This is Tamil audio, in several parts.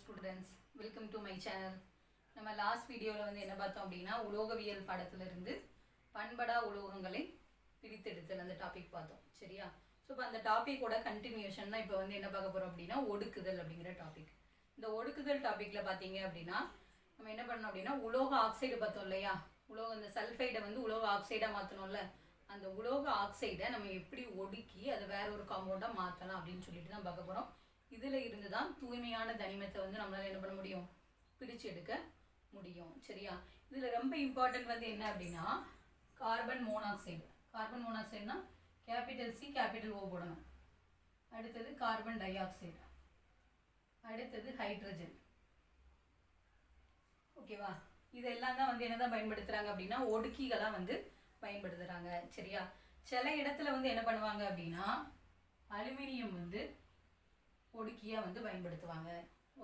Students, welcome to my channel. நம்ம லாஸ்ட் வீடியோவில் வந்து என்ன பார்த்தோம் அப்படின்னா உலோகவியல் பாடத்திலிருந்து பண்படா உலோகங்களை பிரித்தெடுத்தல் அந்த டாபிக் பார்த்தோம். சரியா? ஸோ இப்போ அந்த டாப்பிக்கோட கண்டினியூஷன் தான் இப்போ வந்து என்ன பார்க்க போகிறோம் அப்படின்னா ஒடுக்குதல் அப்படிங்கிற டாபிக். இந்த ஒடுக்குதல் டாப்பிக்கில் பார்த்தீங்க அப்படின்னா நம்ம என்ன பண்ணணும் அப்படின்னா உலோக ஆக்சைடு பார்த்தோம் இல்லையா? இந்த சல்ஃபைடை வந்து உலோக ஆக்சைடாக மாற்றணும்ல, அந்த உலோக ஆக்சைடை நம்ம எப்படி ஒடுக்கி அதை வேற ஒரு காம்பவுண்டாக மாற்றலாம் அப்படின்னு சொல்லிட்டு தான் பார்க்க போகிறோம். இதில் இருந்து தான் தூய்மையான தனிமத்தை வந்து நம்மளால் என்ன பண்ண முடியும், பிரித்து எடுக்க முடியும். சரியா? இதில் ரொம்ப இம்பார்ட்டன்ட் வந்து என்ன அப்படின்னா கார்பன் மோனாக்சைடு. கார்பன் மோனாக்சைடுனா கேபிட்டல் சி கேபிட்டல் ஓ போடணும். அடுத்தது கார்பன் டை ஆக்சைடு, அடுத்தது ஹைட்ரஜன். ஓகேவா? இதெல்லாம் தான் வந்து என்னதான் பயன்படுத்துகிறாங்க அப்படின்னா ஒடுக்கிகளாக வந்து பயன்படுத்துகிறாங்க. சரியா? சில இடத்துல வந்து என்ன பண்ணுவாங்க அப்படின்னா அலுமினியம் வந்து ஒடுக்கியாக வந்து பயன்படுத்துவாங்க.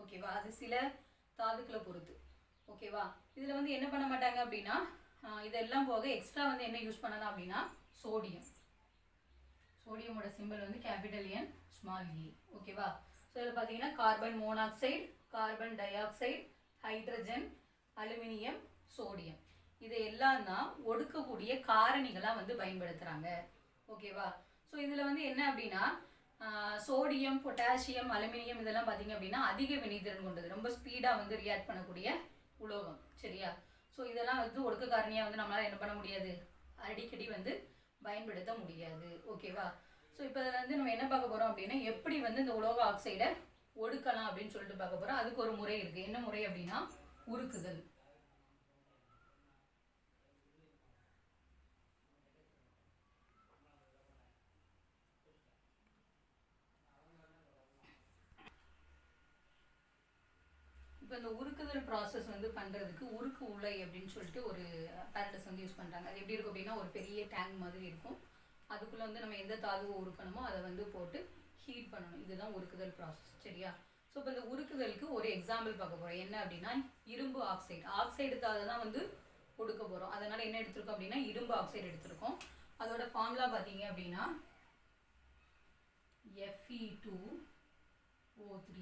ஓகேவா? அது சில தாதுக்களை பொறுத்து. ஓகேவா? இதில் வந்து என்ன பண்ண மாட்டாங்க அப்படின்னா இதெல்லாம் போக எக்ஸ்ட்ரா வந்து என்ன யூஸ் பண்ணலாம் அப்படின்னா சோடியம். சோடியமோட சிம்பிள் வந்து கேபிட்டல் என் ஸ்மால் இ. ஓகேவா? ஸோ இதில் பார்த்தீங்கன்னா carbon monoxide, carbon di oxide, hydrogen, aluminium, sodium, இது எல்லாம் தான் ஒடுக்கக்கூடிய காரணிகளாக வந்து பயன்படுத்துகிறாங்க. ஓகேவா? ஸோ இதில் வந்து என்ன அப்படின்னா சோடியம், பொட்டாசியம், அலுமினியம் இதெல்லாம் பார்த்தீங்க அப்படின்னா அதிக வினைத்திறன் கொண்டது, ரொம்ப ஸ்பீடாக வந்து ரியாக்ட் பண்ணக்கூடிய உலோகம். சரியா? ஸோ இதெல்லாம் வந்து ஒடுக்க காரணியாக வந்து நம்மளால் என்ன பண்ண முடியாது, அடிக்கடி வந்து பயன்படுத்த முடியாது. ஓகேவா? ஸோ இப்போ இதில் வந்து நம்ம என்ன பார்க்க போகிறோம் அப்படின்னா எப்படி வந்து இந்த உலோக ஆக்சைடை ஒடுக்கலாம் அப்படின்னு சொல்லிட்டு பார்க்க போகிறோம். அதுக்கு ஒரு முறை இருக்குது. என்ன முறை அப்படின்னா உருக்குதல். இப்போ இந்த உருக்குதல் ப்ராசஸ் வந்து பண்ணுறதுக்கு உருக்கு உலை அப்படின்னு சொல்லிட்டு ஒரு பேரடஸ் வந்து யூஸ் பண்ணுறாங்க. அது எப்படி இருக்கும் அப்படின்னா ஒரு பெரிய டேங்க் மாதிரி இருக்கும். அதுக்குள்ளே வந்து நம்ம எந்த தாதுவை உருக்கணுமோ அதை வந்து போட்டு ஹீட் பண்ணணும். இதுதான் உருக்குதல் ப்ராசஸ். சரியா? ஸோ இப்போ இந்த உருக்குதலுக்கு ஒரு எக்ஸாம்பிள் பார்க்க போகிறோம். என்ன அப்படின்னா இரும்பு ஆக்சைடு. ஆக்சைடு தாதை தான் வந்து ஒடுக்க போகிறோம். அதனால் என்ன எடுத்திருக்கோம் அப்படின்னா இரும்பு ஆக்சைடு எடுத்திருக்கோம். அதோட ஃபார்முலா பார்த்தீங்க அப்படின்னா Fe2O3.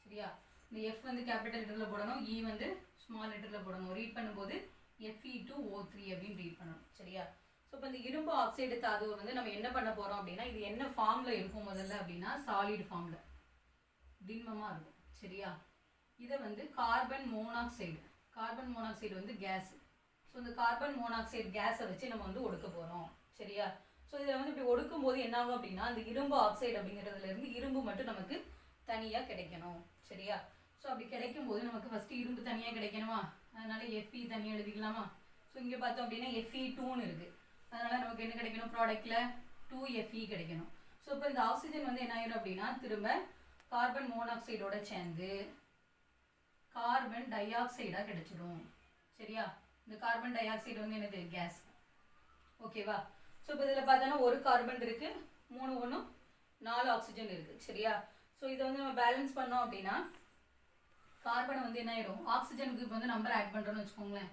சரியா? இந்த எஃப் வந்து கேபிட்டல் லெட்டரில் போடணும், இ வந்து ஸ்மால் லெட்டரில் போடணும். ரீட் பண்ணும்போது Fe2O3 அப்படின்னு ரீட் பண்ணணும். சரியா? ஸோ இப்போ இந்த இரும்பு ஆக்சைடு தாதுவை வந்து நம்ம என்ன பண்ண போகிறோம் அப்படின்னா இது என்ன ஃபார்மில் இருக்கும் முதல்ல அப்படின்னா சாலிட் ஃபார்மில் திண்மமாக இருக்கும். சரியா? இதை வந்து கார்பன் மோனாக்சைடு. கார்பன் மோனாக்சைடு வந்து கேஸ். ஸோ இந்த கார்பன் மோனாக்சைடு கேஸை வச்சு நம்ம வந்து ஒடுக்க போகிறோம். சரியா? ஸோ இதில் வந்து இப்படி ஒடுக்கும் போது என்ன ஆகும் அப்படின்னா அந்த இரும்பு ஆக்சைடு அப்படிங்கிறதுலேருந்து இரும்பு மட்டும் நமக்கு தனியாக கிடைக்கணும். சரியா? ஸோ அப்படி கிடைக்கும் போது நமக்கு ஃபஸ்ட்டு இரும்பு தனியாக கிடைக்கணுமா, அதனால Fe தனியாக எழுதிக்கலாமா. ஸோ இங்கே பார்த்தோம் அப்படின்னா Fe2ன்னு இருக்குது. அதனால் நமக்கு என்ன கிடைக்கணும், ப்ராடக்டில் 2Fe கிடைக்கணும். ஸோ இப்போ இந்த ஆக்சிஜன் வந்து என்ன ஆயிரும் அப்படின்னா திரும்ப கார்பன் மோனாக்சைடோட சேர்ந்து கார்பன் டை ஆக்சைடாக கிடைச்சிடும். சரியா? இந்த கார்பன் டை ஆக்சைடு வந்து என்னது, கேஸ். ஓகேவா? ஸோ இப்போ இதில் பார்த்தோன்னா ஒரு கார்பன் இருக்குது, 3 4 ஆக்சிஜன் இருக்குது. சரியா? ஸோ இதை வந்து நம்ம பேலன்ஸ் பண்ணோம் அப்படின்னா கார்பனை வந்து என்ன ஆயிடும், ஆக்சிஜனுக்கு இப்போ வந்து நம்பர் ஆட் பண்ணுறோன்னு வச்சுக்கோங்களேன்,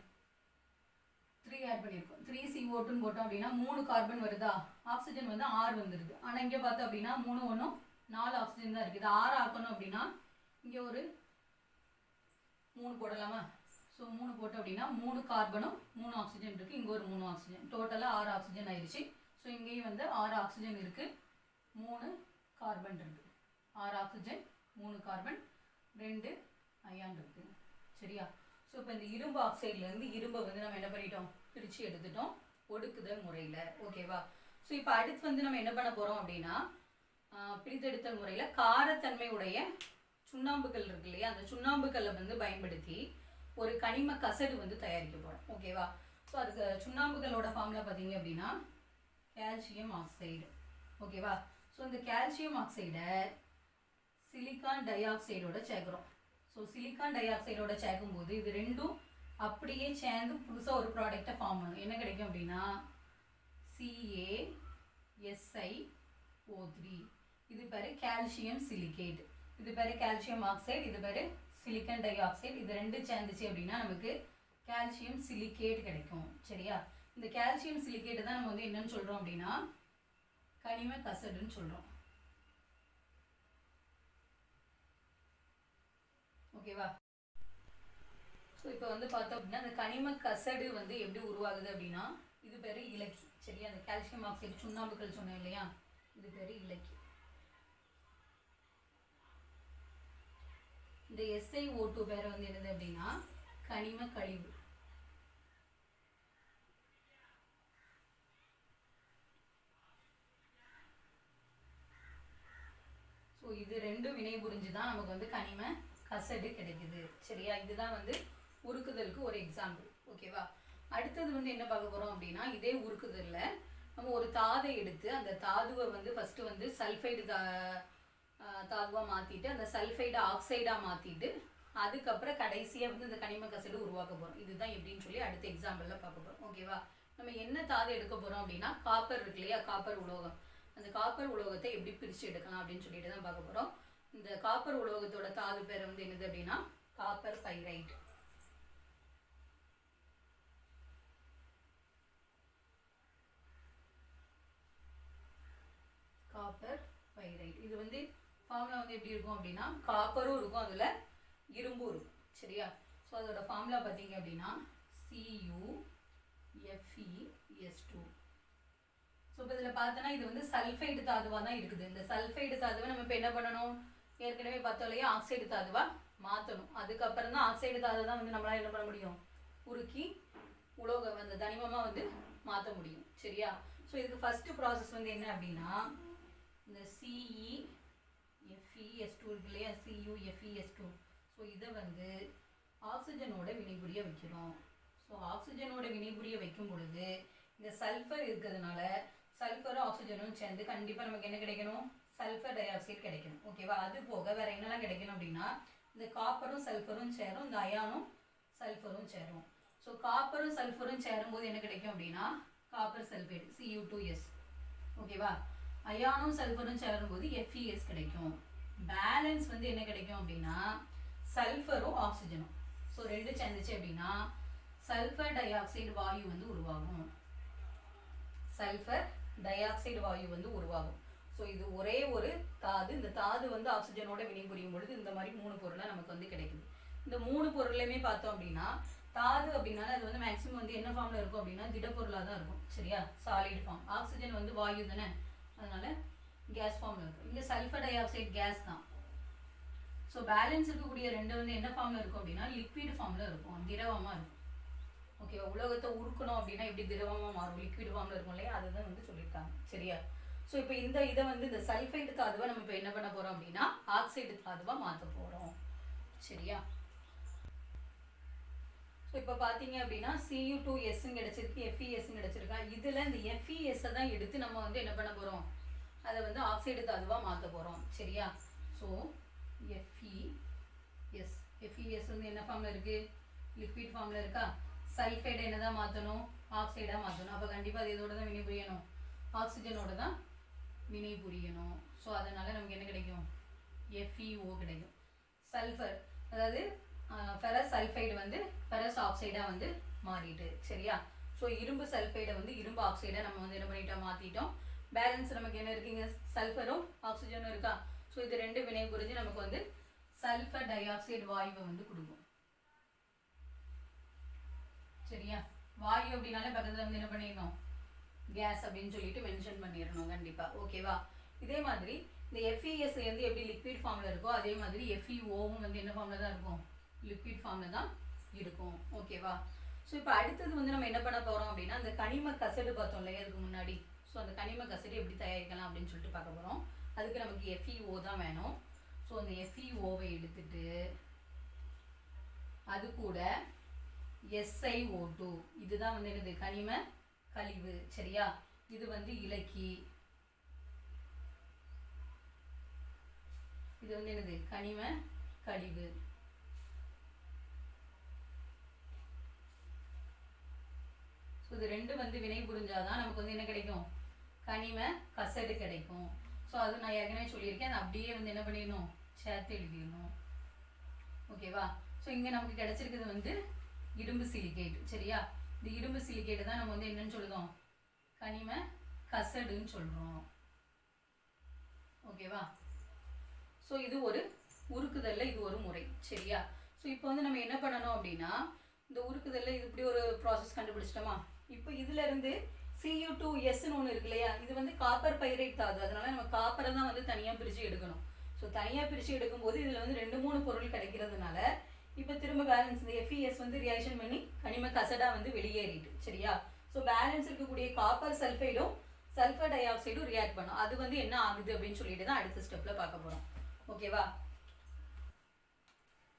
3 ஆட் பண்ணியிருக்கோம். 3CO2 போட்டோம் அப்படின்னா 3 கார்பன் வருதா, ஆக்சிஜன் வந்து 6 வந்துடுது. ஆனால் இங்கே பார்த்தோம் அப்படின்னா 3 4 ஆக்சிஜன் தான் இருக்குது. 6 ஆக்கணும் அப்படின்னா இங்கே ஒரு 3 போடலாமா. ஸோ 3 போட்டோம் அப்படின்னா 3 கார்பனும் 3 ஆக்சிஜன் இருக்குது. இங்கே ஒரு 3 ஆக்சிஜன், டோட்டலாக 6 ஆக்சிஜன் ஆயிடுச்சு. ஸோ இங்கேயும் வந்து 6 ஆக்சிஜன் இருக்குது, 3 கார்பன் இருக்குது. 6 ஆக்சிஜன் 3 கார்பன் 2 அயான் இருக்குது. சரியா? ஸோ இப்போ இந்த இரும்பு ஆக்சைட்லேருந்து இரும்பை வந்து நம்ம என்ன பண்ணிட்டோம், பிரித்து எடுத்துட்டோம் ஒடுக்குதல் முறையில். ஓகேவா? ஸோ இப்போ அடுத்து வந்து நம்ம என்ன பண்ண போகிறோம் அப்படின்னா பிரித்தெடுத்தல் முறையில் காரத்தன்மை உடைய சுண்ணாம்புகள் இருக்கு இல்லையா, அந்த சுண்ணாம்புகளை வந்து பயன்படுத்தி ஒரு கனிம கசடு வந்து தயாரிக்க போகிறோம். ஓகேவா? ஸோ அதுக்கு சுண்ணாம்புகளோட ஃபார்முலா பார்த்தீங்க அப்படின்னா கால்சியம் ஆக்சைடு. ஓகேவா? ஸோ இந்த கால்சியம் ஆக்சைடை சிலிக்கான் டை ஆக்சைடோட சேர்க்குறோம். ஸோ சிலிக்கான் டை ஆக்சைடோட சேர்க்கும்போது இது ரெண்டும் அப்படியே சேர்ந்து புதுசாக ஒரு ப்ராடக்டை ஃபார்ம் பண்ணும். என்ன கிடைக்கும் அப்படின்னா CaSiO3. இது பேர் கால்சியம் சிலிகேட், இது பேர் கால்சியம் ஆக்சைடு, இது பேர் சிலிக்கான் டை ஆக்சைடு. இது ரெண்டும் சேர்ந்துச்சு அப்படின்னா நமக்கு கால்சியம் சிலிகேட் கிடைக்கும். சரியா? இந்த கால்சியம் சிலிகேட் தான் நம்ம வந்து என்னன்னு சொல்கிறோம் அப்படின்னா கனிம கசடுன்னு சொல்கிறோம். ஓகேவா. ஸோ இப்போ வந்து பார்த்தோம் அப்படின்னா அந்த கனிம கசடு வந்து எப்படி உருவாகுது அப்படின்னா இது பேர் இலக்கி. சரியா, அந்த கால்சியம் ஆக்சைடு சுண்ணாம்புக்கள் சொன்னேன் இல்லையா, இது பேர் இலக்கி. இந்த SiO2 பேர் வந்து என்னது அப்படின்னா கனிம கழிவு. ஸோ இது ரெண்டும் வினை புரிஞ்சு தான் நமக்கு வந்து கனிம கசடு கிடைக்குது. சரியா, இதுதான் வந்து உருக்குதலுக்கு ஒரு எக்ஸாம்பிள். ஓகேவா. அடுத்தது வந்து என்ன பார்க்க போகிறோம் அப்படின்னா இதே உருக்குதலில் நம்ம ஒரு தாதை எடுத்து அந்த தாதுவை வந்து ஃபஸ்ட்டு வந்து சல்ஃபைடு தாதுவாக மாற்றிட்டு அந்த சல்ஃபைடு ஆக்சைடாக மாற்றிட்டு அதுக்கப்புறம் கடைசியாக வந்து இந்த கனிம கசடு உருவாக்க போகிறோம். இதுதான் எப்படின்னு சொல்லி அடுத்த எக்ஸாம்பிளில் பார்க்க போகிறோம். ஓகேவா. நம்ம என்ன தாது எடுக்க போகிறோம் அப்படின்னா காப்பர் இருக்கு இல்லையா, காப்பர் உலோகம். அந்த காப்பர் உலோகத்தை எப்படி பிரித்து எடுக்கலாம் அப்படின்னு சொல்லிட்டு தான் பார்க்க போகிறோம். இந்த காப்பர் உலோகத்தோட தாது பேர் வந்து என்னது அப்படின்னா காப்பர் பைரைட். காப்பர் பைரைட் இது வந்து ஃபார்முலா வந்து எப்படி இருக்கும் அப்படின்னா காப்பரும் இருக்கும், அதில் இரும்பும் இருக்கும். சரியா, ஸோ அதோட ஃபார்முலா பார்த்தீங்க அப்படின்னா CuFeS2. ஸோ இப்போ இதில் பார்த்தோன்னா இது வந்து சல்ஃபைடு தாதுவாக தான் இருக்குது. இந்த சல்ஃபைடு தாதுவை நம்ம இப்போ என்ன பண்ணணும், ஏற்கனவே பார்த்தோம் இல்லையா, ஆக்சைடு தாதுவாக மாற்றணும். அதுக்கப்புறம் தான் ஆக்சைடு தாது தான் வந்து நம்மளால் என்ன பண்ண முடியும், உருக்கி உலோகம் அந்த தனிமமாக வந்து மாற்ற முடியும். சரியா, ஸோ இதுக்கு ஃபஸ்ட்டு ப்ராசஸ் வந்து என்ன அப்படின்னா இந்த CuFeS2 இருக்கு இல்லையா, CuFeS2. ஸோ இதை வந்து ஆக்சிஜனோட வினைபுரிய வைக்கிறோம். ஸோ ஆக்சிஜனோட வினைபுரிய வைக்கும் பொழுது இந்த சல்ஃபர் இருக்கிறதுனால சல்ஃபரும் ஆக்சிஜனும் சேர்ந்து கண்டிப்பாக நமக்கு என்ன கிடைக்கணும், சல்ஃபர் டை ஆக்சைடு கிடைக்கணும். ஓகேவா. அது போக வேறு என்னெல்லாம் கிடைக்கணும் அப்படின்னா இந்த காப்பரும் சல்ஃபரும் சேரும், இந்த அயானும் சல்ஃபரும் சேரும். ஸோ காப்பரும் சல்ஃபரும் சேரும்போது என்ன கிடைக்கும் அப்படின்னா காப்பர் சல்ஃபேட் Cu2S. ஓகேவா. அயானும் சல்ஃபரும் சேரும்போது FeS கிடைக்கும். பேலன்ஸ் வந்து என்ன கிடைக்கும் அப்படின்னா சல்ஃபரும் ஆக்சிஜனும். ஸோ ரெண்டு சேர்ந்துச்சு அப்படின்னா சல்ஃபர் டை ஆக்சைடு வாயு வந்து உருவாகும். சல்ஃபர் டை ஆக்சைடு வாயு வந்து உருவாகும். ஸோ இது ஒரே ஒரு தாது. இந்த தாது வந்து ஆக்சிஜனோட வினைபுரியும் பொழுது இந்த மாதிரி 3 பொருளை நமக்கு வந்து கிடைக்குது. இந்த 3 பொருளையுமே பார்த்தோம் அப்படின்னா தாது அப்படின்னால அது வந்து மேக்ஸிமம் வந்து என்ன ஃபார்மில் இருக்கும் அப்படின்னா திடப்பொருளாக தான் இருக்கும். சரியா, சாலிட் ஃபார்ம். ஆக்சிஜன் வந்து வாயு தானே, அதனால கேஸ் ஃபார்மில் இருக்கும். இங்கே சல்ஃபர் டை ஆக்சைடு கேஸ் தான். ஸோ பேலன்ஸ் இருக்கக்கூடிய ரெண்டு வந்து என்ன ஃபார்மில் இருக்கும் அப்படின்னா லிக்விட் ஃபார்மில் இருக்கும், திரவமாக இருக்கும். ஓகேவா. உலோகத்தை உருக்கணும் அப்படின்னா எப்படி திரவமாக மாறும், லிக்விட் ஃபார்மில் இருக்கும் இல்லையா, அதுதான் வந்து சொல்லியிருக்காங்க. சரியா, ஸோ இப்போ இதை வந்து இந்த சல்ஃபைடு தாதுவை நம்ம இப்போ என்ன பண்ண போகிறோம் அப்படின்னா ஆக்சைடு தாதுவாக மாற்ற போகிறோம். சரியா, ஸோ இப்போ பார்த்தீங்க அப்படின்னா Cu2S கிடச்சிருக்கு, FeS கிடச்சிருக்கா. இதில் இந்த FeSஐ தான் எடுத்து நம்ம வந்து என்ன பண்ண போகிறோம், அதை வந்து ஆக்சைடு தாதுவாக மாற்ற போகிறோம். சரியா, ஸோ FeS வந்து என்ன ஃபார்மில் இருக்குது, லிக்விட் ஃபார்மில் இருக்கா. சல்ஃபைடை என்ன தான் மாற்றணும், ஆக்சைடாக மாற்றணும். அப்போ கண்டிப்பாக அது இதோட தான் வினை புரியணும், ஆக்சிஜனோட தான் வினை புரியணும். ஸோ அதனால் நமக்கு என்ன கிடைக்கும், FeO கிடைக்கும். சல்ஃபர் அதாவது ஃபெரஸ் சல்ஃபைடு வந்து ஃபெரஸ் ஆக்சைடாக வந்து மாறிட்டு. சரியா, ஸோ இரும்பு சல்ஃபைடை வந்து இரும்பு ஆக்சைடை நம்ம வந்து என்ன பண்ணிட்டோம், மாற்றிட்டோம். பேலன்ஸ் நமக்கு என்ன இருக்குங்க, சல்ஃபரும் ஆக்சிஜனும் இருக்கா. ஸோ இது ரெண்டு வினை புரிஞ்சு நமக்கு வந்து சல்ஃபர் டை ஆக்சைடு வாயுவை வந்து கொடுக்கும். சரியா, வாயு அப்படின்னாலே பக்கத்தில் வந்து என்ன பண்ணிடணும், கேஸ் அப்படின்னு சொல்லிட்டு மென்ஷன் பண்ணிடணும் கண்டிப்பாக. ஓகேவா. இதே மாதிரி இந்த FeS வந்து எப்படி லிக்விட் ஃபார்மில் இருக்கோ அதே மாதிரி FeOவும் வந்து என்ன ஃபார்மில் தான் இருக்கும், லிக்விட் ஃபார்மில் தான் இருக்கும். ஓகேவா. ஸோ இப்போ அடுத்தது வந்து நம்ம என்ன பண்ண போகிறோம் அப்படின்னா அந்த கனிம கசடு பார்த்தோம் இல்லையா அதுக்கு முன்னாடி. ஸோ அந்த கனிம கசடு எப்படி தயாரிக்கலாம் அப்படின்னு சொல்லிட்டு பார்க்க போகிறோம். அதுக்கு நமக்கு FeO தான் வேணும். ஸோ அந்த FeOவை எடுத்துட்டு அது கூட SiO2 இதுதான் வந்து என்னது, கனிம கழிவு. சரியா, இது வந்து இலக்கி, இது வந்து என்னது, கனிம கழிவு. ஸோ இது ரெண்டு வந்து வினை புரிஞ்சாதான் நமக்கு வந்து என்ன கிடைக்கும், கனிம கசடு கிடைக்கும். ஸோ அது நான் ஏற்கனவே சொல்லியிருக்கேன், அதை அப்படியே வந்து என்ன பண்ணிடணும், சேர்த்து எழுதிடணும். ஓகேவா. ஸோ இங்கே நமக்கு கிடைச்சிருக்குது வந்து இரும்பு சிலிகேட். சரியா, இந்த இரும்பு சிலிகேட்டு தான் நம்ம வந்து என்னன்னு சொல்லுதோம், கனிம கசடுன்னு சொல்கிறோம். ஓகேவா. ஸோ இது ஒரு உருக்குதல்ல இது ஒரு முறை. சரியா? ஸோ இப்போ வந்து நம்ம என்ன பண்ணணும் அப்படின்னா, இந்த உருக்குதல்ல இது இப்படி ஒரு ப்ராசஸ் கண்டுபிடிச்சிட்டோமா? இப்போ இதுல இருந்து Cu2S ஒன்று இருக்கு இல்லையா, இது வந்து காப்பர் பைரைட் தாது. அதனால நம்ம காப்பரை தான் வந்து தனியாக பிரித்து எடுக்கணும். ஸோ தனியாக பிரித்து எடுக்கும்போது இதில் வந்து 2-3 பொருள் கிடைக்கிறதுனால இப்போ திரும்ப பேலன்ஸ் இந்த FeS வந்து ரியாக்ஷன் பண்ணி கனிம கசடா வந்து வெளியேறிட்டு. சரியா? ஸோ பேலன்ஸ் இருக்கக்கூடிய காப்பர் சல்ஃபைடும் சல்ஃபர் டை ஆக்சைடும் ரியாக்ட் பண்ணும். அது வந்து என்ன ஆகுது அப்படின்னு சொல்லிட்டு தான் அடுத்த ஸ்டெப்பில் பார்க்க போகிறோம். ஓகேவா?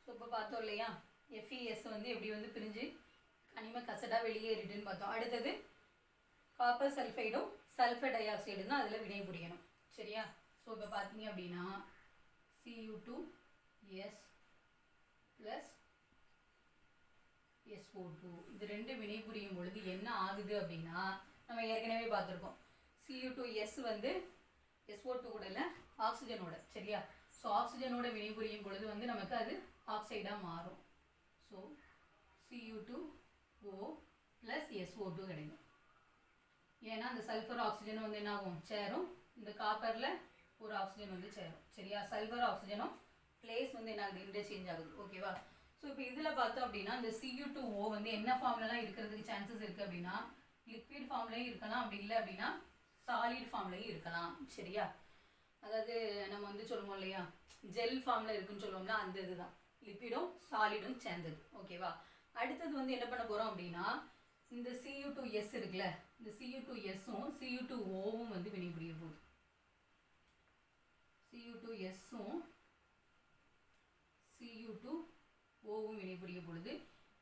ஸோ இப்போ பார்த்தோம் இல்லையா, FeS வந்து எப்படி வந்து பிரிஞ்சு கனிம கசடா வெளியேறிட்டுன்னு பார்த்தோம். அடுத்தது காப்பர் சல்ஃபைடும் சல்ஃபர் டை ஆக்சைடும் தான் அதில் வினை புரியணும். சரியா? ஸோ இப்போ பார்த்தீங்க அப்படின்னா Cu2S ப்ளஸ் SO2 இது ரெண்டு வினை புரியும் பொழுது என்ன ஆகுது அப்படின்னா, நம்ம ஏற்கனவே பார்த்துருக்கோம். Cu2S வந்து SO2 கூட இல்லை, ஆக்சிஜனோட. சரியா? ஸோ ஆக்சிஜனோட வினை புரியும் பொழுது வந்து நமக்கு அது ஆக்சைடாக மாறும். ஸோ Cu2O ப்ளஸ் SO2 கிடைக்கும். ஏன்னா அந்த சல்ஃபர் ஆக்சிஜனும் வந்து என்ன ஆகும், சேரும். இந்த காப்பரில் ஒரு ஆக்சிஜன் வந்து சேரும். சரியா? சல்ஃபர் ஆக்சிஜனும் பிளேஸ் வந்து என்ன ஆகுது, இன்டர்சேஞ்ச் ஆகுது. ஓகேவா? ஸோ இப்போ இதில் பார்த்தோம் அப்படின்னா இந்த Cu2O வந்து என்ன ஃபார்ம்லலாம் இருக்கிறதுக்கு சான்சஸ் இருக்குது அப்படின்னா, லிக்விட் ஃபார்ம்லையும் இருக்கலாம், அப்படி இல்லை அப்படின்னா சாலிட் ஃபார்ம்லையும் இருக்கலாம். சரியா? அதாவது நம்ம வந்து சொல்லுவோம் இல்லையா, ஜெல் ஃபார்மில் இருக்குன்னு சொல்லுவோம்ல, அந்த இதுதான் லிக்விடும் சாலிடும் சேர்ந்தது. ஓகேவா? அடுத்தது வந்து என்ன பண்ண போகிறோம் அப்படின்னா, இந்த Cu2S இருக்குல்ல, இந்த Cu2Sம் Cu2Oவும் வந்து வினைபுரிய போகுது. Cu2Sம் Cu2Oவும் வினைபுரிய பொழுது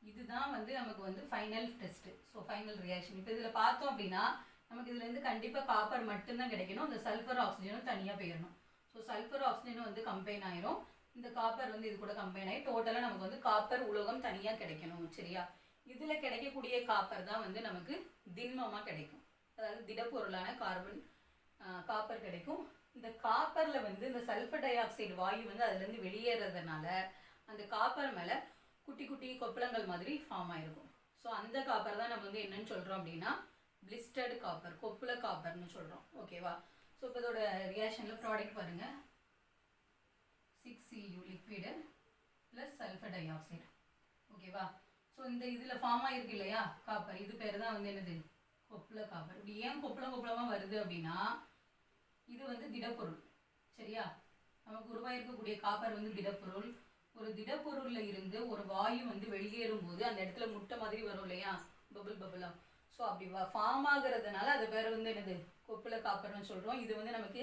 இதுதான் வந்து நமக்கு வந்து final test. So final reaction. இப்போ இதில் பார்த்தோம் அப்படின்னா நமக்கு இதுலேருந்து கண்டிப்பாக காப்பர் மட்டும்தான் கிடைக்கணும். இந்த சல்ஃபர் ஆக்சிஜனும் தனியாக போயிடணும். ஸோ சல்ஃபர் ஆக்சிஜனும் வந்து கம்பைன் ஆயிரும், இந்த காப்பர் வந்து இது கூட கம்பைன் ஆகி டோட்டலாக நமக்கு வந்து காப்பர் உலோகம் தனியாக கிடைக்கணும். சரியா? இதில் கிடைக்கக்கூடிய காப்பர் தான் வந்து நமக்கு திண்மமாக கிடைக்கும். அதாவது திடப்பொருளான காப்பர் கிடைக்கும். இந்த காப்பரில் வந்து இந்த சல்ஃபர் டை ஆக்சைடு வாயு வந்து அதுலேருந்து வெளியேறதுனால அந்த காப்பர் மேலே குட்டி குட்டி கொப்பளங்கள் மாதிரி ஃபார்ம் ஆகிருக்கும். ஸோ அந்த காப்பர் தான் நம்ம வந்து என்னன்னு சொல்கிறோம் அப்படின்னா பிளிஸ்டர்டு காப்பர், கொப்புள காப்பர்னு சொல்கிறோம். ஓகேவா? ஸோ இப்போ இதோட ரியாக்ஷனில் ப்ராடக்ட் பாருங்கள், 6Cu liquid plus sulphur di oxide. ஓகேவா? ஸோ இந்த இதில் ஃபார்ம் ஆகிருக்கு இல்லையா காப்பர், இது பேர் தான் வந்து என்னது, கொப்புள காப்பர். இப்படி ஏன் கொப்பளமாக வருது அப்படின்னா, இது வந்து திடப்பொருள். சரியா? நமக்கு உருவாயிருக்கக்கூடிய காப்பர் வந்து திடப்பொருள். ஒரு திடப்பொருளில் இருந்து ஒரு வாயு வந்து வெளியேறும் போது அந்த இடத்துல முட்டை மாதிரி வரும் இல்லையா, பபுளா. ஸோ அப்படி ஃபார்ம் ஆகுறதுனால அது பேர் வந்து என்னது, கொப்புள காப்பர்னு சொல்கிறோம். இது வந்து நமக்கு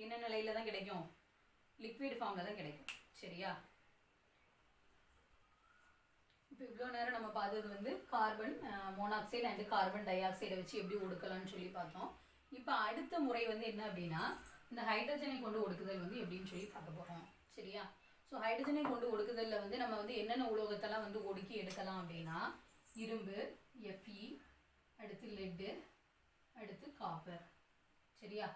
என்ன நிலையில தான் கிடைக்கும், லிக்விட் ஃபார்மில் தான் கிடைக்கும். சரியா? இப்போ இவ்வளோ நேரம் நம்ம பார்த்தது வந்து கார்பன் மோனாக்சைடு அண்டு கார்பன் டை ஆக்சைடை வச்சு எப்படி ஒடுக்கலாம்னு சொல்லி பார்த்தோம். இப்போ அடுத்த முறை வந்து என்ன அப்படின்னா, இந்த ஹைட்ரஜனை கொண்டு ஒடுக்குதல் வந்து எப்படின்னு சொல்லி பார்க்க போகிறோம். சரியா? ஸோ ஹைட்ரஜனை கொண்டு ஒடுக்குதலில் வந்து நம்ம வந்து என்னென்ன உலோகத்தெல்லாம் வந்து ஒடுக்கி எடுக்கலாம் அப்படின்னா, இரும்பு, Fe, அடுத்து லெட்டு, அடுத்து காப்பர். சரியா?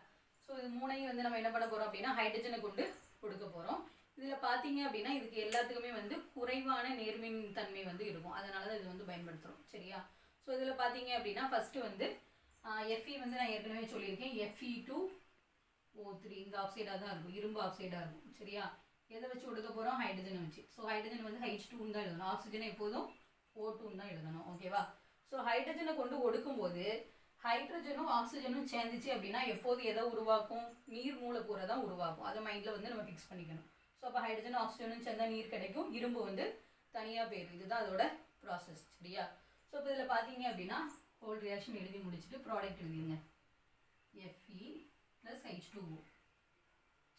ஸோ இது மூணையும் வந்து நம்ம என்ன பண்ண போகிறோம் அப்படின்னா ஹைட்ரஜனை கொண்டு ஒடுக்க போகிறோம். இதில் பார்த்தீங்க அப்படின்னா இதுக்கு எல்லாத்துக்குமே வந்து குறைவான நேர்மின் தன்மை வந்து இருக்கும். அதனால தான் இது வந்து பயன்படுத்துகிறோம். சரியா? ஸோ இதில் பார்த்தீங்க அப்படின்னா ஃபஸ்ட்டு வந்து Fe வந்து நான் ஏற்கனவே சொல்லியிருக்கேன், Fe2O3 இந்த ஆக்சைடாக தான் இருக்கும், இரும்பு ஆக்சைடாக இருக்கும். சரியா? எதை வச்சு ஒடுக்க போகிறோம், ஹைட்ரஜனை வச்சு. ஸோ ஹைட்ரஜன் வந்து H2 தான் எழுதணும், ஆக்சிஜனை எப்போதும் O2 தான் எழுதணும். ஓகேவா? ஸோ ஹைட்ரஜனை கொண்டு ஒடுக்கும்போது ஹைட்ரஜனும் ஆக்சிஜனும் சேர்ந்துச்சு அப்படின்னா எப்போது எதை உருவாக்கும், நீர் மூலக்கூறை தான் உருவாக்கும். அதை மைண்டில் வந்து நம்ம ஃபிக்ஸ் பண்ணிக்கணும். ஸோ அப்போ ஹைட்ரஜன் ஆக்சிஜனும் சேர்ந்தால் நீர் கிடைக்கும், இரும்பு வந்து தனியாக போயிடும். இதுதான் அதோட ப்ராசஸ். சரியா? ஸோ இப்போ இதில் பார்த்தீங்க அப்படின்னா ஹோல் ரியாக்ஷன் எழுதி முடிச்சுட்டு ப்ராடக்ட் எழுதிங்க, Fe ப்ளஸ் H2O.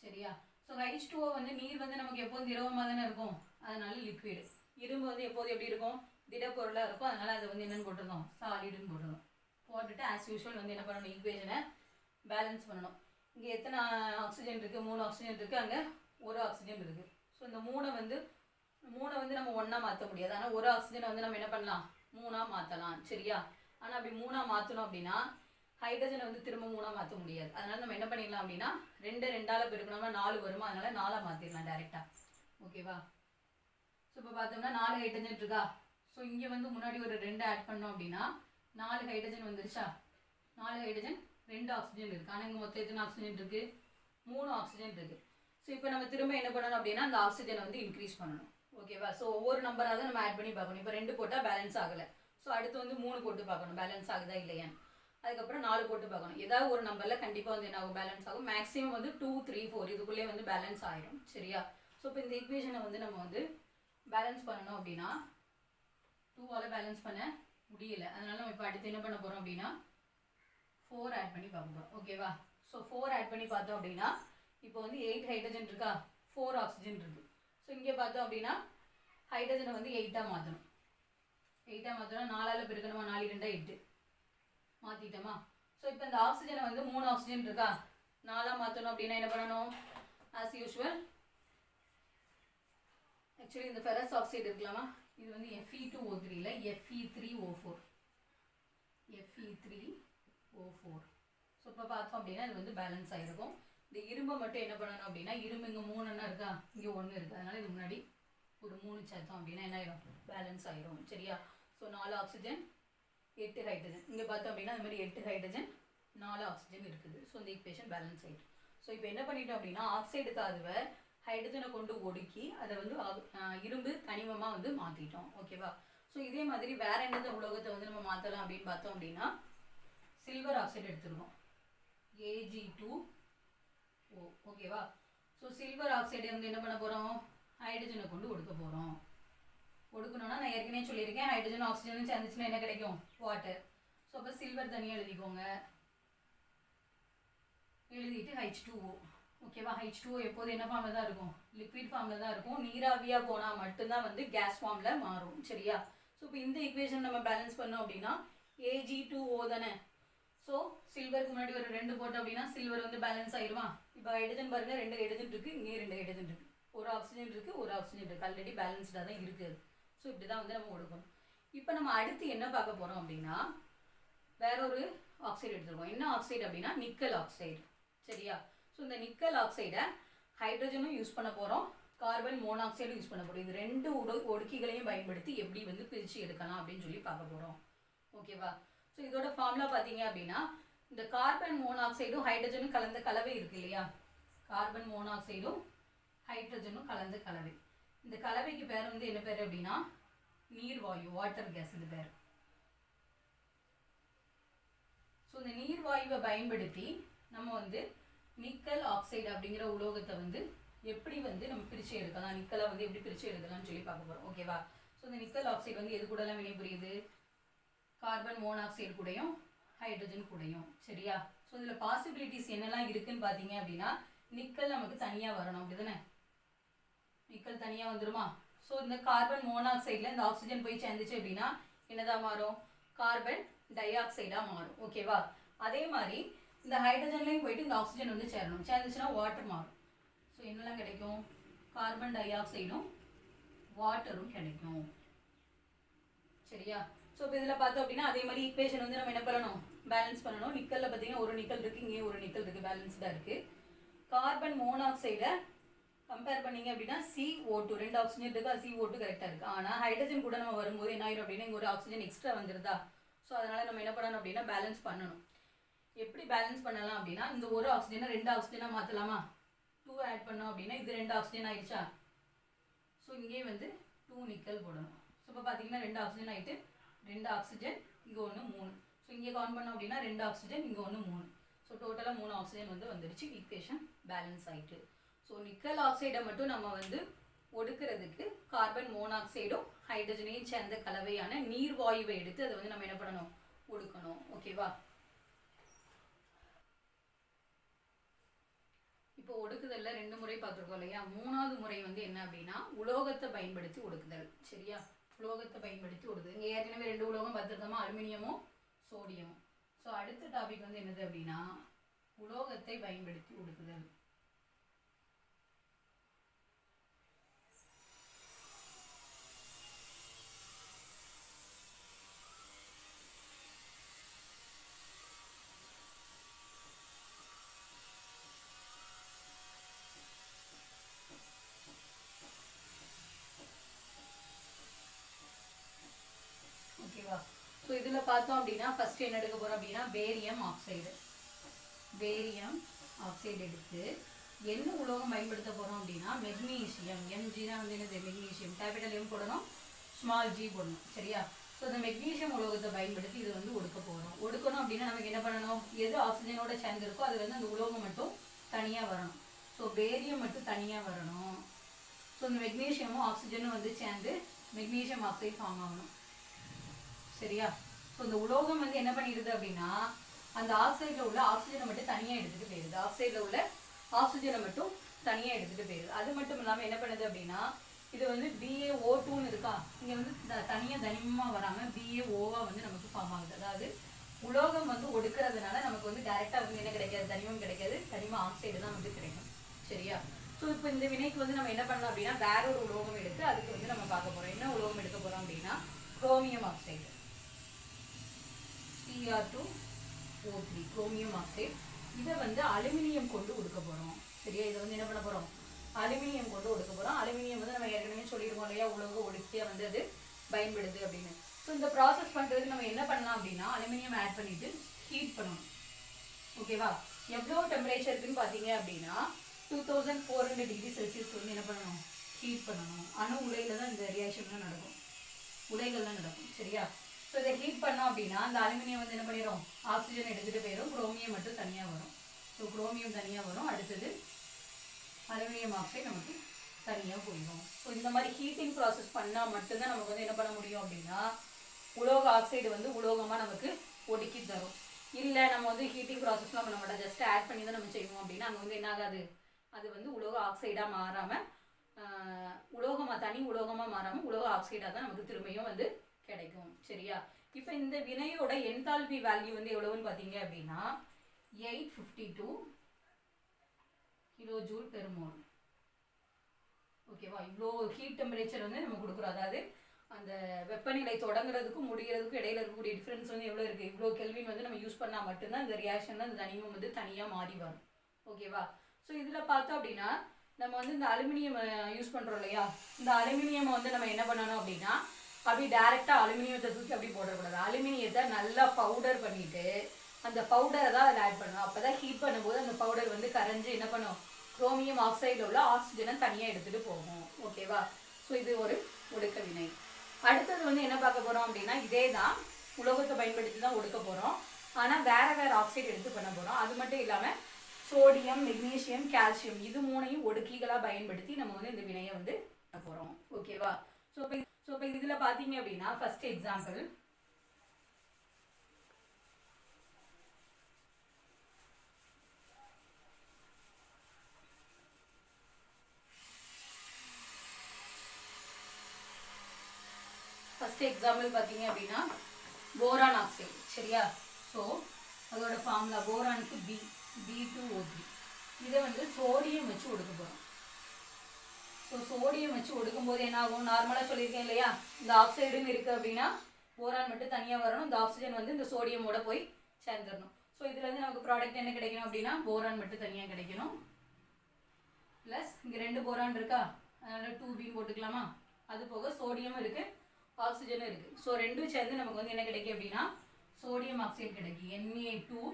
சரியா? ஸோ H2O வந்து நீர் வந்து நமக்கு எப்போதும் திரவமாக தானே இருக்கும், அதனால லிக்விடு. இரும்பு வந்து எப்போது எப்படி இருக்கும், திடப்பொருளாக இருக்கும். அதனால அதை வந்து என்னென்னு போட்டிருந்தோம், சாலிடுன்னு போட்டிருந்தோம். போட்டுட்டு ஆஸ் யூஷுவல் வந்து என்ன பண்ணணும், ஈக்குவேஷனை பேலன்ஸ் பண்ணணும். இங்கே எத்தனை ஆக்சிஜன் இருக்குது, 3 ஆக்சிஜன் இருக்குது, அங்கே 1 ஆக்சிஜன் இருக்குது. ஸோ இந்த மூணை வந்து நம்ம ஒன்றா மாற்ற முடியாது. ஆனால் ஒரு ஆக்சிஜனை வந்து நம்ம என்ன பண்ணலாம், 3ஆக மாற்றலாம். சரியா? ஆனால் அப்படி 3ஆக மாற்றணும் அப்படின்னா ஹைட்ரஜனை வந்து திரும்ப 3ஆக மாற்ற முடியாது. அதனால் நம்ம என்ன பண்ணிடலாம் அப்படின்னா 2 பெருக்கணும்னா 4 வருமா, அதனால் 4ஆக மாற்றிடலாம் டேரெக்டாக. ஓகேவா? ஸோ இப்போ பார்த்தோம்னா 4 ஹைட்ரஜன் இருக்கா. ஸோ இங்கே வந்து முன்னாடி ஒரு 2 ஆட் பண்ணோம் அப்படின்னா 4 ஹைட்ரஜன் வந்துருச்சா. 4 ஹைட்ரஜன் 2 ஆக்சிஜன் இருக்குது. ஆனால் இங்கே மொத்தம் எத்தனை ஆக்சிஜன் இருக்குது, 3 ஆக்சிஜன் இருக்குது. ஸோ இப்போ நம்ம திரும்ப என்ன பண்ணணும் அப்படின்னா அந்த ஆக்சிஜனை வந்து இன்க்ரீஸ் பண்ணணும். ஓகேவா? ஸோ ஒவ்வொரு நம்பராக தான் நம்ம ஆட் பண்ணி பார்க்கணும். இப்போ 2 போட்டால் பேலன்ஸ் ஆகலை. ஸோ அடுத்து வந்து 3 போட்டு பார்க்கணும் பேலன்ஸ் ஆகுதா இல்லையான்னு. அதுக்கப்புறம் 4 போட்டு பார்க்கணும். ஏதாவது ஒரு நம்பரில் கண்டிப்பாக வந்து என்ன ஆகும், பேலன்ஸ் ஆகும். மேக்ஸிமம் வந்து 2, 3, 4 இதுக்குள்ளே வந்து பேலன்ஸ் ஆயிடும். சரியா? ஸோ இப்போ இந்த ஈக்குவேஷனை வந்து நம்ம வந்து பேலன்ஸ் பண்ணணும் அப்படின்னா 2ஆல் பேலன்ஸ் பண்ண முடியல. அதனால நம்ம இப்போ அடுத்து என்ன பண்ண போகிறோம் அப்படின்னா 4 ஆட் பண்ணி பார்க்க போகிறோம். ஓகேவா? ஸோ 4 ஆட் பண்ணி பார்த்தோம் அப்படின்னா இப்போ வந்து 8 ஹைட்ரஜன் இருக்கா, 4 ஆக்சிஜன் இருக்கு. ஸோ இங்கே பார்த்தோம் அப்படின்னா ஹைட்ரஜனை வந்து 8ஆக மாற்றணும். 8ஆக மாற்றணும். 4ஆல் பெருக்கணுமா, 4 2 8 மாற்றிட்டோமா. ஸோ இப்போ இந்த ஆக்சிஜனை வந்து 3 ஆக்சிஜன் இருக்கா, 4ஆக மாற்றணும் அப்படின்னா என்ன பண்ணணும், ஆஸ் யூஷுவல் ஆக்சுவலி இந்த ஃபெரஸ் ஆக்சைடு இருக்கலாமா, இது வந்து Fe2O3 இல்லை Fe3O4. Fe3O4. ஸோ இப்போ பார்த்தோம் அப்படின்னா இது வந்து பேலன்ஸ் ஆகிருக்கும். இந்த இரும்பை மட்டும் என்ன பண்ணணும் அப்படின்னா, இரும்பு இங்கே 3 இருக்கா, இங்கே 1 இருக்குது. அதனால் இது முன்னாடி ஒரு 3 சேர்த்தோம் அப்படின்னா என்ன ஆயிரும், பேலன்ஸ் ஆயிரும். சரியா? So 4 oxygen 8 hydrogen. இங்கே பார்த்தோம் அப்படின்னா இந்த மாதிரி 8 ஹைட்ரஜன் 4 ஆக்சிஜன் இருக்குது. ஸோ இந்த ஈக்குவேஷன் பேலன்ஸ் ஆகிடும். ஸோ இப்போ என்ன பண்ணிட்டோம் அப்படின்னா ஆக்சைடு தாதுவை ஹைட்ரஜனை கொண்டு ஒடுக்கி அதை வந்து இரும்பு தனிமமாக வந்து மாற்றிட்டோம். ஓகேவா? ஸோ இதே மாதிரி வேற எந்த உலோகத்தை வந்து நம்ம மாற்றலாம் அப்படின்னு பார்த்தோம் அப்படின்னா சில்வர் ஆக்சைடு எடுத்துருக்கோம், Ag2O. ஓகேவா? ஸோ சில்வர் ஆக்சைடு வந்து என்ன பண்ண போகிறோம், ஹைட்ரஜனை கொண்டு ஒடுக்க போகிறோம். ஒடுக்கணும்னா நான் ஏற்கனவே சொல்லியிருக்கேன், ஹைட்ரஜன் ஆக்சிஜனும் சேர்ந்துச்சுன்னா என்ன கிடைக்கும், வாட்டர். ஸோ அப்போ சில்வர் தனியாக எழுதிக்கோங்க. எழுதிட்டு H2O. ஓகேவா? H2O எப்போது என்ன ஃபார்மில் தான் இருக்கும், லிக்விட் ஃபார்மில் தான் இருக்கும். நீராவியாக போனால் மட்டும்தான் வந்து கேஸ் ஃபார்மில் மாறும். சரியா? ஸோ இப்போ இந்த ஈக்குவேஷன் நம்ம பேலன்ஸ் பண்ணோம் அப்படின்னா Ag2O தானே. ஸோ சில்வருக்கு முன்னாடி ஒரு 2 போட்டோம் அப்படின்னா சில்வர் வந்து பேலன்ஸ் ஆயிடுமா. இப்போ ஹைட்ரஜன் பாருங்கள், 2 ஹைட்ரஜன் இருக்குது, இங்கே 2 ஹைட்ரஜன் இருக்குது, ஒரு ஆக்சிஜன் இருக்குது, ஒரு ஆக்சிஜன் இருக்குது, ஆல்ரெடி பேலன்ஸ்டாக தான் இருக்குது. ஸோ இப்படி தான் வந்து நம்ம கொடுக்கணும். இப்போ நம்ம அடுத்து என்ன பார்க்க போகிறோம் அப்படின்னா வேற ஒரு ஆக்சைடு எடுத்துருக்கோம். என்ன ஆக்சைடு அப்படின்னா நிக்கல் ஆக்சைடு. சரியா? ஸோ இந்த நிக்கல் ஆக்சைடை ஹைட்ரஜனும் யூஸ் பண்ண போகிறோம், கார்பன் மோனாக்சைடும் யூஸ் பண்ண போகிறோம். இது 2 ஒடுக்கிகளையும் பயன்படுத்தி எப்படி வந்து பிரித்து எடுக்கலாம் அப்படின்னு சொல்லி பார்க்க போகிறோம். ஓகேவா? ஸோ இதோட ஃபார்முலா பார்த்தீங்க அப்படின்னா இந்த கார்பன் மோனாக்சைடும் ஹைட்ரஜனும் கலந்த கலவை இருக்கு இல்லையா, கார்பன் மோனாக்சைடும் ஹைட்ரஜனும் கலந்த கலவை. இந்த கலவைக்கு பேர் வந்து என்ன பேர் அப்படின்னா நீர்வாயு, வாட்டர் கேஸ் இது பேர். ஸோ இந்த நீர்வாயுவை பயன்படுத்தி நம்ம வந்து நிக்கல் ஆக்சைடு அப்படிங்கிற உலோகத்தை வந்து எப்படி வந்து நம்ம பிரித்து எடுக்கலாம், நிக்கலை வந்து எப்படி பிரித்து எடுக்கலாம்னு சொல்லி பார்க்க போகிறோம். ஓகேவா? ஸோ இந்த நிக்கல் ஆக்சைடு வந்து எது கூடலாம் வினைபுரியுது, கார்பன் மோனாக்சைடு கூடயும் ஹைட்ரஜன் கூடயும். சரியா? ஸோ இதில் பாசிபிலிட்டிஸ் என்னெல்லாம் இருக்குன்னு பார்த்தீங்க அப்படின்னா நிக்கல் நமக்கு தனியாக வரணும், அப்படி தானே, நிக்கல் தனியாக வந்துடுமா. ஸோ இந்த கார்பன் மோனாக்சைடில் இந்த ஆக்சிஜன் போய் சேர்ந்துச்சு அப்படின்னா என்னதான் மாறும், கார்பன் டை ஆக்சைடாக மாறும். ஓகேவா? அதே மாதிரி இந்த ஹைட்ரஜன்லையும் போயிட்டு இந்த ஆக்சிஜன் வந்து சேரணும், சேர்ந்துச்சுன்னா வாட்டர் மாறும். ஸோ என்னெல்லாம் கிடைக்கும், கார்பன் டை ஆக்சைடும் வாட்டரும் கிடைக்கும். சரியா? ஸோ இப்போ இதில் பார்த்தோம் அப்படின்னா அதே மாதிரி ஈக்குவேஷன் வந்து நம்ம என்ன பண்ணணும், பேலன்ஸ் பண்ணணும். நிக்கலில் பார்த்தீங்கன்னா ஒரு நிக்கல் இருக்குது, இங்கே ஒரு நிக்கல் இருக்குது, பேலன்ஸ்டாக இருக்குது. கார்பன் மோனாக்சைடை கம்பேர் பண்ணிங்க அப்படின்னா CO2 2 ஆக்சிஜன் இருக்குது, CO2 கரெக்டாக இருக்குது. ஆனால் ஹைட்ரஜன் கூட நம்ம வரும்போது என்ன ஆயிடும் அப்படின்னா இங்கே ஒரு ஆக்சிஜன் எக்ஸ்ட்ரா வந்துருதா. ஸோ அதனால் நம்ம என்ன பண்ணணும் அப்படின்னா பேலன்ஸ் பண்ணணும். எப்படி பேலன்ஸ் பண்ணலாம் அப்படின்னா இந்த ஒரு ஆக்சிஜனை 2 ஆக்சிஜனாக மாற்றலாமா, 2 ஆட் பண்ணோம் அப்படின்னா இது 2 ஆக்சிஜன் ஆயிடுச்சா. ஸோ இங்கே வந்து 2 நிக்கல் போடணும். ஸோ இப்போ பார்த்தீங்கன்னா 2 ஆக்சிஜன் ஆகிட்டு 2 ஆக்சிஜன் இங்கே 1 3. ஸோ இங்கே கவுண்ட் பண்ணோம் அப்படின்னா 2 ஆக்சிஜன் இங்கே 1 3. ஸோ டோட்டலாக 3 ஆக்சிஜன் வந்து வந்துடுச்சு, ஈக்குவேஷன் பேலன்ஸ் ஆகிட்டு. ஸோ நிக்கல் ஆக்சைடை மட்டும் நம்ம வந்து ஒடுக்கிறதுக்கு கார்பன் மோனாக்சைடும் ஹைட்ரஜனையும் சேர்ந்த கலவையான நீர்வாயுவை எடுத்து அதை வந்து நம்ம என்ன பண்ணணும், ஒடுக்கணும். ஓகேவா? இப்போ ஒடுக்குதல்ல 2 முறை பார்த்துருக்கோம் இல்லையா. 3வது முறை வந்து என்ன அப்படின்னா உலோகத்தை பயன்படுத்தி ஒடுக்குதல். சரியா? உலோகத்தை பயன்படுத்தி ஒடுக்குது. இங்கே ஏற்கனவே 2 உலோகம் பார்த்துருக்கோமா, அலுமினியமும் சோடியமும். ஸோ அடுத்த டாபிக் வந்து என்னது அப்படின்னா உலோகத்தை பயன்படுத்தி ஒடுக்குதல். ஓகேவா? ஸோ இதில் பார்த்தோம் அப்படின்னா ஃபஸ்ட்டு என்ன எடுக்க போகிறோம் அப்படின்னா பேரியம் ஆக்சைடு. பேரியம் ஆக்சைடு எடுத்து என்ன உலோகம் பயன்படுத்த போகிறோம் அப்படின்னா மெக்னீசியம். எம்ஜினா வந்து என்னது மெக்னீசியம். கேபிட்டல் எம் போடணும், ஸ்மால் ஜி போடணும். சரியா? ஸோ இந்த மெக்னீசியம் உலோகத்தை பயன்படுத்தி இது வந்து ஒடுக்க போகிறோம். ஒடுக்கணும் அப்படின்னா நமக்கு என்ன பண்ணணும், எது ஆக்சிஜனோட சேர்ந்துருக்கோ அது வந்து அந்த உலோகம் மட்டும் தனியாக வரணும். ஸோ பேரியம் மட்டும் தனியாக வரணும். ஸோ இந்த மெக்னீசியமும் ஆக்சிஜனும் வந்து சேர்ந்து மெக்னீசியம் ஆக்சைடு ஃபார்ம் ஆகணும். சரியா? ஸோ இந்த உலோகம் வந்து என்ன பண்ணிடுது அப்படின்னா அந்த ஆக்சைடில் உள்ள ஆக்சிஜனை மட்டும் தனியாக எடுத்துகிட்டு போயிடுது. ஆக்சைடில் உள்ள ஆக்சிஜனை மட்டும் தனியாக எடுத்துகிட்டு போயிடுது. அது மட்டும் இல்லாமல் என்ன பண்ணுது அப்படின்னா இது வந்து BaO2ன்னு இருக்கா, இங்கே வந்து தனியாக தனிமமாக வராமல் BaOவா வந்து நமக்கு ஃபார்ம் ஆகுது. அதாவது உலோகம் வந்து ஒடுக்கிறதுனால நமக்கு வந்து டைரெக்டாக வந்து என்ன கிடைக்காது, தனிமம் கிடைக்காது, தனிம ஆக்சைடு தான் வந்து கிடைக்கும். சரியா? ஸோ இப்போ இந்த வினைக்கு வந்து நம்ம என்ன பண்ணலாம் அப்படின்னா வேற ஒரு உலோகம் எடுத்து அதுக்கு வந்து நம்ம பார்க்க போகிறோம். என்ன உலோகம் எடுக்க போகிறோம் அப்படின்னா chromium oxide, Cr2O3 chromium oxide. இதை வந்து அலுமினியம் கொண்டு ஒடுக்க போகிறோம். சரியா? இதை வந்து என்ன பண்ண போகிறோம், அலுமினியம் கொண்டு ஒடுக்க போகிறோம். அலுமினியம் வந்து நம்ம ஏற்கனவே சொல்லியிருக்கோம் இல்லையா, உலோக ஒடுக்கியாக வந்து அது பயன்படுது அப்படின்னு. ஸோ இந்த ப்ராசஸ் பண்ணுறதுக்கு நம்ம என்ன பண்ணலாம் அப்படின்னா அலுமினியம் ஆட் பண்ணிவிட்டு ஹீட் பண்ணணும். ஓகேவா? எவ்வளோ டெம்பரேச்சருக்குன்னு பார்த்தீங்க அப்படின்னா 2400 டிகிரி செல்சியஸ் வந்து என்ன பண்ணணும், ஹீட் பண்ணணும். அணு உலையில் தான் இந்த ரியாக்ஷன்லாம் நடக்கும், உலைகள்லாம் நடக்கும். சரியா? ஸோ இதை ஹீட் பண்ணோம் அப்படின்னா அந்த அலுமினியம் வந்து என்ன பண்ணிடும், ஆக்சிஜன் எடுத்துகிட்டு போயிடும், குரோமியம் மட்டும் தனியாக வரும். ஸோ குரோமியம் தனியாக வரும், அடுத்தது அலுமினியம் ஆக்சைடு நமக்கு தனியாக போயிடும். ஸோ இந்த மாதிரி ஹீட்டிங் ப்ராசஸ் பண்ணால் மட்டும்தான் நமக்கு வந்து என்ன பண்ண முடியும் அப்படின்னா உலோக ஆக்சைடு வந்து உலோகமாக நமக்கு ஒடுக்கி தரும். இல்லை நம்ம வந்து ஹீட்டிங் ப்ராசஸ்லாம் பண்ண மாட்டோம், ஜஸ்ட் ஆட் பண்ணி தான் நம்ம செய்வோம் அப்படின்னா அங்கே வந்து என்ன ஆகாது, அது வந்து உலோக ஆக்சைடாக மாறாமல் உலோகமாக தனி உலோகமாக மாறாமல் உலோக ஆக்சைடாக தான் நமக்கு திரும்பியும் வந்து கிடைக்கும். சரியா? இப்போ இந்த வினையோட என்தால்பி வேல்யூ வந்து எவ்வளவுன்னு பார்த்தீங்க அப்படின்னா 852 கிலோஜூல் பெர் மோல். ஓகேவா? இவ்வளோ ஹீட் டெம்பரேச்சர் வந்து நம்ம கொடுக்குறோம். அதாவது அந்த வெப்பநிலை தொடங்குறதுக்கும் முடிகிறதுக்கும் இடையில இருக்கக்கூடிய டிஃப்ரென்ஸ் வந்து எவ்வளோ இருக்குது, இவ்வளோ கெல்வின் வந்து நம்ம யூஸ் பண்ணால் மட்டும்தான் இந்த ரியாக்ஷனில் அந்த தனிமம் வந்து தனியாக மாறி வரும். ஓகேவா? ஸோ இதில் பார்த்தோம் அப்படின்னா நம்ம வந்து இந்த அலுமினியம் யூஸ் பண்ணுறோம் இல்லையா, இந்த அலுமினியம் வந்து நம்ம என்ன பண்ணணும் அப்படின்னா அப்படி டைரெக்டாக அலுமினியத்தை தூக்கி அப்படி போடக்கூடாது. அலுமினியத்தை நல்லா பவுடர் பண்ணிவிட்டு அந்த பவுடரை தான் அதில் ஆட் பண்ணணும். அப்போ தான் ஹீட் பண்ணும்போது அந்த பவுடர் வந்து கரைஞ்சி என்ன பண்ணும், குரோமியம் ஆக்சைடில் உள்ள ஆக்சிஜனை தனியாக எடுத்துகிட்டு போகும். ஓகேவா? ஸோ இது ஒரு ஒடுக்க வினை. அடுத்தது வந்து என்ன பார்க்க போகிறோம் அப்படின்னா இதே தான் உலோகத்தை பயன்படுத்தி தான் ஒடுக்க போகிறோம். ஆனால் வேறு ஆக்சைடு எடுத்து பண்ண போகிறோம். அது மட்டும் இல்லாமல் சோடியம், மெக்னீசியம், கால்சியம் இது மூணையும் ஒடுக்கிகளாக பயன்படுத்தி நம்ம வந்து இந்த வினையை வந்து பண்ண போகிறோம். ஓகேவா? ஸோ இப்போ இதில் பார்த்தீங்க அப்படின்னா ஃபர்ஸ்ட் எக்ஸாம்பிள் பார்த்தீங்க அப்படின்னா போரான் ஆக்சைடு. சரியா? ஸோ அதோட ஃபார்முலா போரானுக்கு B2O3. இதை வந்து சோடியம் வச்சு ஒடுக்க போகிறோம். ஸோ சோடியம் வச்சு ஒடுக்கும் போது என்ன ஆகும், நார்மலாக சொல்லியிருக்கேன் இல்லையா, இந்த ஆக்சைடுன்னு இருக்குது அப்படின்னா போரான் மட்டும் தனியாக வரணும், இந்த ஆக்சிஜன் வந்து இந்த சோடியமோட போய் சேர்ந்துடணும். ஸோ இதில் வந்து நமக்கு ப்ராடக்ட் என்ன கிடைக்கணும் அப்படின்னா போரான் மட்டும் தனியாக கிடைக்கணும். ப்ளஸ் இங்கே 2 போரான் இருக்கா, அதனால் 2B போட்டுக்கலாமா. அது போக சோடியமும் இருக்குது, ஆக்சிஜனும் இருக்குது. ஸோ ரெண்டும் சேர்ந்து நமக்கு வந்து என்ன கிடைக்கும் அப்படின்னா சோடியம் ஆக்சைடு கிடைக்கும், Na2O.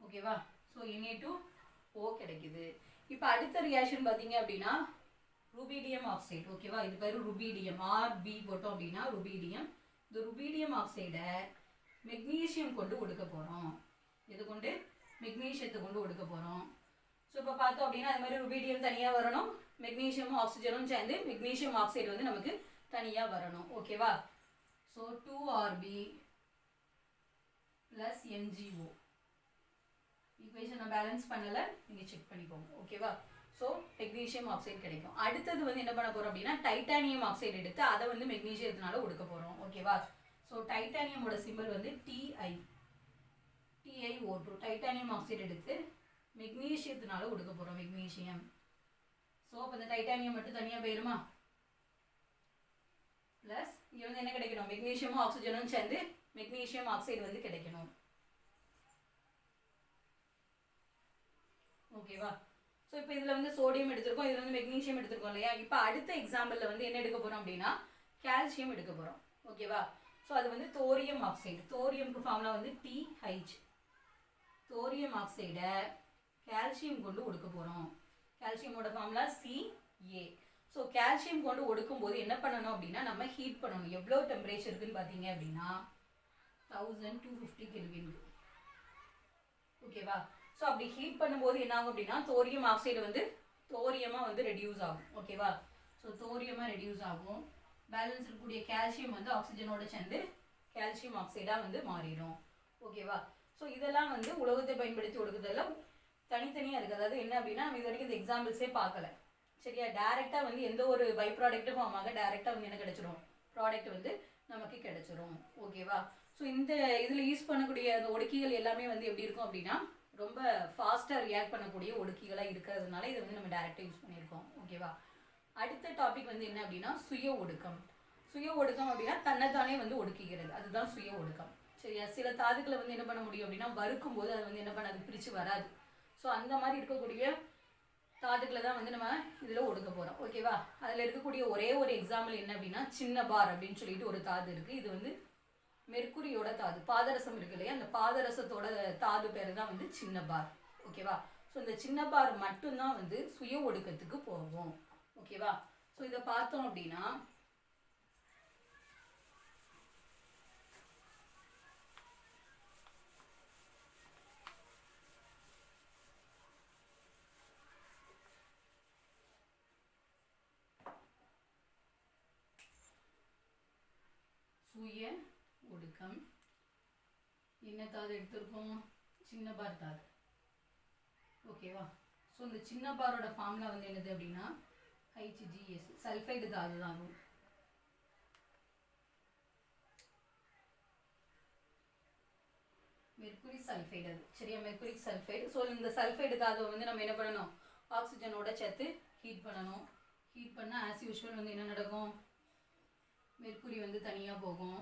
ஓகேவா? ஸோ Na2O கிடைக்குது. இப்போ அடுத்த ரியாக்ஷன் பார்த்தீங்க அப்படின்னா ருபீடியம் ஆக்சைடு. ஓகேவா? இது பேர் ருபீடியம், RB போட்டோம் அப்படின்னா ருபீடியம். இந்த ருபீடியம் ஆக்சைடை மெக்னீசியம் கொண்டு ஒடுக்க போகிறோம். இது கொண்டு மெக்னீசியத்தை கொண்டு ஒடுக்க போகிறோம். ஸோ இப்போ பார்த்தோம் அப்படின்னா அது மாதிரி ருபீடியம் தனியாக வரணும், மெக்னீசியமும் ஆக்சிஜனும் சேர்ந்து மெக்னீசியம் ஆக்சைடு வந்து நமக்கு தனியாக வரணும். ஓகேவா? So 2RB plus MgO. ஈக்குவேஷனை பேலன்ஸ் பண்ணலை, நீங்கள் செக் பண்ணிக்கோங்க. ஓகேவா? ஸோ மெக்னீசியம் ஆக்சைடு கிடைக்கும். அடுத்தது வந்து என்ன பண்ண போகிறோம் அப்படின்னா டைட்டானியம் ஆக்சைடு எடுத்து அதை வந்து மெக்னீசியத்தினால ஒடுக்க போகிறோம். ஓகேவா? ஸோ டைட்டானியமோட சிம்பிள் வந்து TiO2. டைட்டானியம் ஆக்சைடு எடுத்து மெக்னீசியத்தினால ஒடுக்க போகிறோம், மெக்னீசியம். ஸோ அப்போ இந்த டைட்டானியம் மட்டும் தனியாக போயிருமா, ப்ளஸ் இங்கே வந்து என்ன கிடைக்கணும், மெக்னீசியமும் ஆக்சிஜனும் சேர்ந்து மெக்னீசியம் ஆக்சைடு வந்து கிடைக்கணும். ஓகேவா? ஸோ இப்போ இதில் வந்து சோடியம் எடுத்திருக்கோம், இதில் வந்து மெக்னீசியம் எடுத்திருக்கோம் இல்லையா. இப்போ அடுத்த எக்ஸாம்பிளில் வந்து என்ன எடுக்க போகிறோம் அப்படின்னா கால்சியம் எடுக்க போகிறோம். ஓகேவா? ஸோ அது வந்து தோரியம் ஆக்சைடு. தோரியமுக்கு ஃபார்முலா வந்து TH. தோரியம் ஆக்சைடை கால்சியம் கொண்டு ஒடுக்க போகிறோம். கால்சியமோட ஃபார்முலா CA. ஸோ கால்சியம் கொண்டு ஒடுக்கும் போது என்ன பண்ணணும் அப்படின்னா நம்ம ஹீட் பண்ணணும். எவ்வளோ டெம்பரேச்சருக்குன்னு பார்த்தீங்க அப்படின்னா 1250 கெல்வின். ஓகேவா? ஸோ அப்படி ஹீட் பண்ணும்போது என்ன ஆகும் அப்படின்னா தோரியம் ஆக்சைடு வந்து தோரியமாக வந்து ரெடியூஸ் ஆகும். ஓகேவா? ஸோ தோரியமாக ரெடியூஸ் ஆகும். பேலன்ஸ் இருக்கக்கூடிய கால்சியம் வந்து ஆக்சிஜனோட சேர்ந்து கால்சியம் ஆக்சைடாக வந்து மாறிடும். ஓகேவா? ஸோ இதெல்லாம் வந்து உலோகத்தை பயன்படுத்தி ஒடுக்குதெல்லாம் தனித்தனியாக இருக்குது. அதாவது என்ன அப்படின்னா நம்ம இது வரைக்கும் இந்த எக்ஸாம்பிள்ஸே பார்க்கல. சரியா? டைரெக்டாக வந்து எந்த ஒரு பை ப்ராடக்ட்டும் ஃபார்ம் ஆக டைரெக்டாக வந்து என்ன கிடைச்சிரும், ப்ராடக்ட் வந்து நமக்கு கிடைச்சிரும். ஓகேவா? ஸோ இந்த இதில் யூஸ் பண்ணக்கூடிய அந்த ஒடுக்கிகள் எல்லாமே வந்து எப்படி இருக்கும் அப்படின்னா ரொம்ப ஃபாஸ்ட்டாக ரியாக்ட் பண்ணக்கூடிய ஒடுக்கிகளாக இருக்கிறதுனால இதை வந்து நம்ம டைரெக்டாக யூஸ் பண்ணியிருக்கோம். ஓகேவா? அடுத்த டாபிக் வந்து என்ன அப்படின்னா சுய ஒடுக்கம். சுய ஒடுக்கம் அப்படின்னா தன்னைத்தானே வந்து ஒடுக்கிக்கிறது, அதுதான் சுய ஒடுக்கம். சரியா? சில தாதுக்களை வந்து என்ன பண்ண முடியும் அப்படின்னா வறுக்கும் போது அது வந்து என்ன பண்ணாது, பிரித்து வராது. ஸோ அந்த மாதிரி இருக்கக்கூடிய தாதுக்களை தான் வந்து நம்ம இதில் ஒடுக்க போகிறோம். ஓகேவா? அதில் இருக்கக்கூடிய ஒரே ஒரு எக்ஸாம்பிள் என்ன அப்படின்னா சின்ன பார் அப்படின்னு சொல்லிட்டு ஒரு தாது இருக்குது. இது வந்து மெர்க்குரியோட தாது. பாதரசம் இருக்கு இல்லையா, அந்த பாதரசத்தோட தாது பேர் தான் வந்து சின்ன பார். ஓகேவா? ஸோ இந்த சின்ன பார் மட்டும்தான் வந்து சுய ஒடுக்கத்துக்கு போகும். ஓகேவா? ஸோ இதை பார்த்தோம் அப்படின்னா சுய ஒடுக்கம் என்ன தாது எடுத்திருக்கோம், சின்ன பார் தாது. ஓகேவா? ஸோ இந்த சின்ன பாரோட ஃபார்முலா வந்து என்னது அப்படின்னா HGS, சல்ஃபைடு தாது தான் அதுவும். மெர்க்குரி சல்ஃபைடு அது. சரியா? மெர்க்குரிக் சல்ஃபைடு. ஸோ இந்த சல்ஃபைடு தாதுவை வந்து நம்ம என்ன பண்ணணும், ஆக்சிஜனோட சேர்த்து ஹீட் பண்ணணும். ஹீட் பண்ணால் ஆஸ் யூஷுவல் வந்து என்ன நடக்கும், மெர்க்குரி வந்து தனியாக போகும்,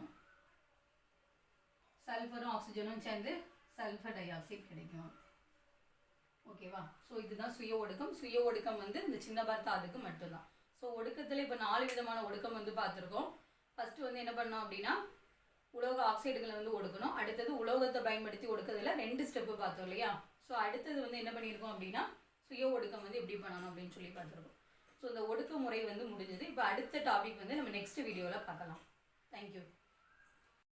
சல்ஃபரும் ஆக்சிஜனும் சேர்ந்து சல்ஃபர் டை ஆக்சைடு கிடைக்கும். ஓகேவா? ஸோ இதுதான் சுய ஒடுக்கம். சுய ஒடுக்கம் வந்து இந்த சின்ன பார் தாதுக்கு மட்டும்தான். ஸோ ஒடுக்கத்தில் இப்போ 4 விதமான ஒடுக்கம் வந்து பார்த்துருக்கோம். ஃபஸ்ட்டு வந்து என்ன பண்ணோம் அப்படின்னா உலோக ஆக்சைடுகளை வந்து ஒடுக்கணும். அடுத்தது உலோகத்தை பயன்படுத்தி ஒடுக்கிறதுல 2 ஸ்டெப்பு பார்த்தோம் இல்லையா? ஸோ அடுத்தது வந்து என்ன பண்ணியிருக்கோம் அப்படின்னா சுய ஒடுக்கம் வந்து எப்படி பண்ணணும் அப்படின்னு சொல்லி பார்த்துருக்கோம். ஸோ இந்த ஒடுக்க முறை வந்து முடிஞ்சது. இப்போ அடுத்த டாபிக் வந்து நம்ம நெக்ஸ்ட் வீடியோவில் பார்க்கலாம். தேங்க்யூ.